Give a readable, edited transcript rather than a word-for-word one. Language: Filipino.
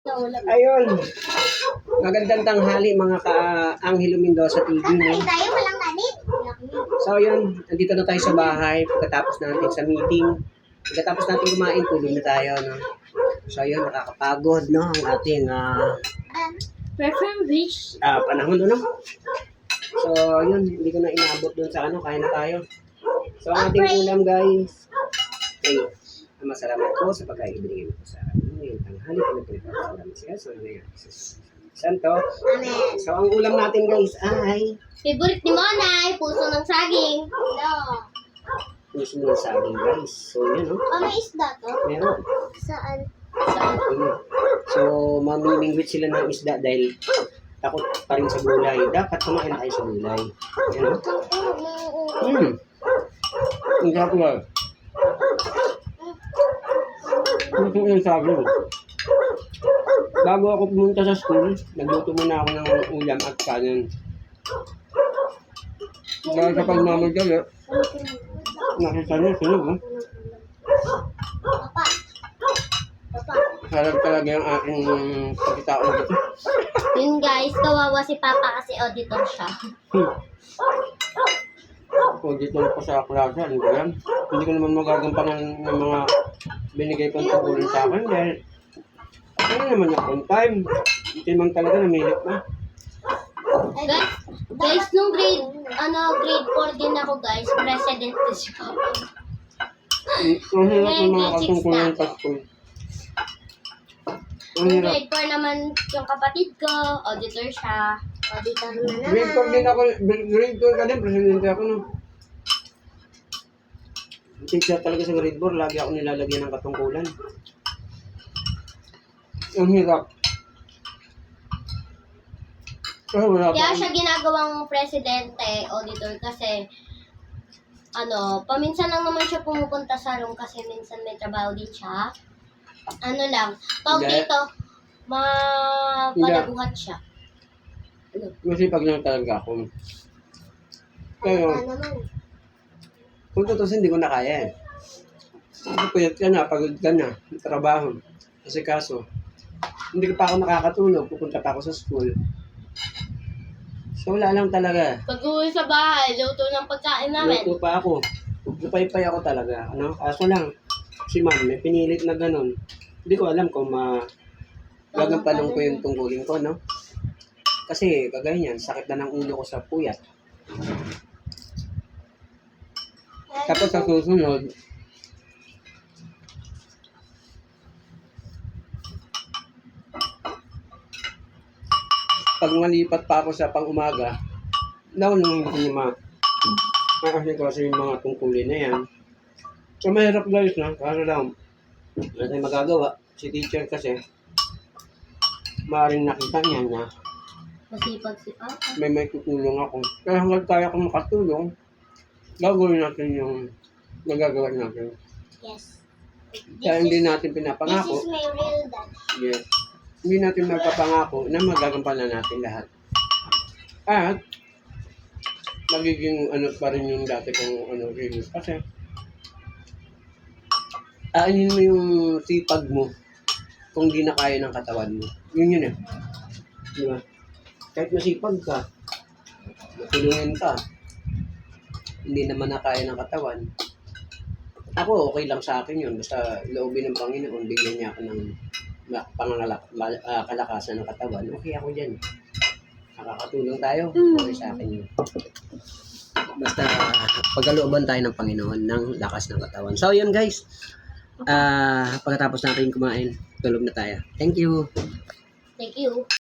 Ayun. Magandang tanghali mga ka-Anghelo Mendoza TV. No? Tayo walang nanit. So ayun, nandito na tayo sa bahay pagkatapos natin sa meeting. Pagkatapos natin kumain, tulog na tayo. No? So ayun, nakakapagod no? Ang ating panahon. No? So ayun, hindi ko na inaabot dun sa kain na tayo. So ang ating ulam guys, ay masalamat po sa pagkain ibigay mo po sa akin. Ngayon, tanghali ko nagpapasalamat siya. So ngayon, Santo. Amen. So ang ulam natin guys ay Favorite ni Monay, puso ng saging. Hello. puso ng saging guys. So yun no? May isda to? Meron. Saan? Ayun. So mamimingwit sila ng isda dahil takot pa rin sa gulay. Dapat kumain tayo sa gulay. Yan no? Ang sarap nga. Puso ng saging. Bago ako pumunta sa school, nagluto muna ako ng ulam at kanin. Dahil sa pagmamadali, nakita niyo, sunog, no? Papa. Papa. Sarap talaga yung aking pagkitao dito. Yun guys, kawawa si Papa kasi auditor siya. O dito ko sa klase, ano ba yan? Hindi ko naman magagampanan ng mga binigay kong tungkulin sa akin dahil ano naman yung on time. Hindi man talaga namilit na. Guys, nung grade 4 din ako guys, president din si Papa. Ang hirap ng mga katungkulan sa school. Ang Nung hirap. grade 4 naman yung kapatid ko, auditor siya. Auditor na Grade 4 din ako, grade 2 ka din, presidente ako no. Teacher talaga sa grade 4, lagi ako nilalagyan ng katungkulan. Ang hirap. Kasi wala Kaya pa. siya ginagawang presidente, auditor kasi paminsan lang naman siya pumupunta sa room kasi minsan may trabaho din siya. Ano lang, tawag Hindi. dito, panabuhat siya. Masipag lang talaga ako. Kaya, naman? kung tutusin, hindi ko na kaya eh. Kasi puyat ka na, pagod ka na, may trabaho. Kasi kaso, hindi ko pa ako nakakatulog, pupunta pa ako sa school. So wala lang talaga. Pag uwi sa bahay, luto ng pagkain namin. Luto pa ako. Napaypay ako talaga. Kaso lang, si ma'am, may pinilit na ganun. Hindi ko alam kung gagampanan ko yung tungkulin ko, no? Kasi kagaya niyan, sakit na ng ulo ko sa puyat. Tapos sa susunod, pag malipat pa ako sa pang-umaga, naunang hindi ko kasi yung mga tungkulin na yan. So mahirap guys na, kaso lang, wala tayong magagawa. Si teacher kasi, maaaring nakita niya na Masipag si Papa. may tutulong ako. Kaya hanggang kaya akong makatulong, gagawin natin yung nagagawa natin. Yes. Kaya hindi natin pinapangako. This is my real dad. Yes. Hindi natin magpapangako na magagampanan natin lahat. At magiging pa rin yung dati kong reviews. Kasi aanin mo yung sipag mo kung di na kaya ng katawan mo. Yun eh. Di ba? Kahit masipag ka, matulungin ka, hindi naman na kaya ng katawan. Ako, okay lang sa akin yun. Basta loobin ng Panginoon, bigyan niya ako ng kalakasan ng katawan. Okay ako dyan. Nakakatulong tayo. Okay sa akin yun. Basta pagkalooban tayo ng Panginoon ng lakas ng katawan. So, yun guys. Pagkatapos natin kumain, tulog na tayo. Thank you. Thank you.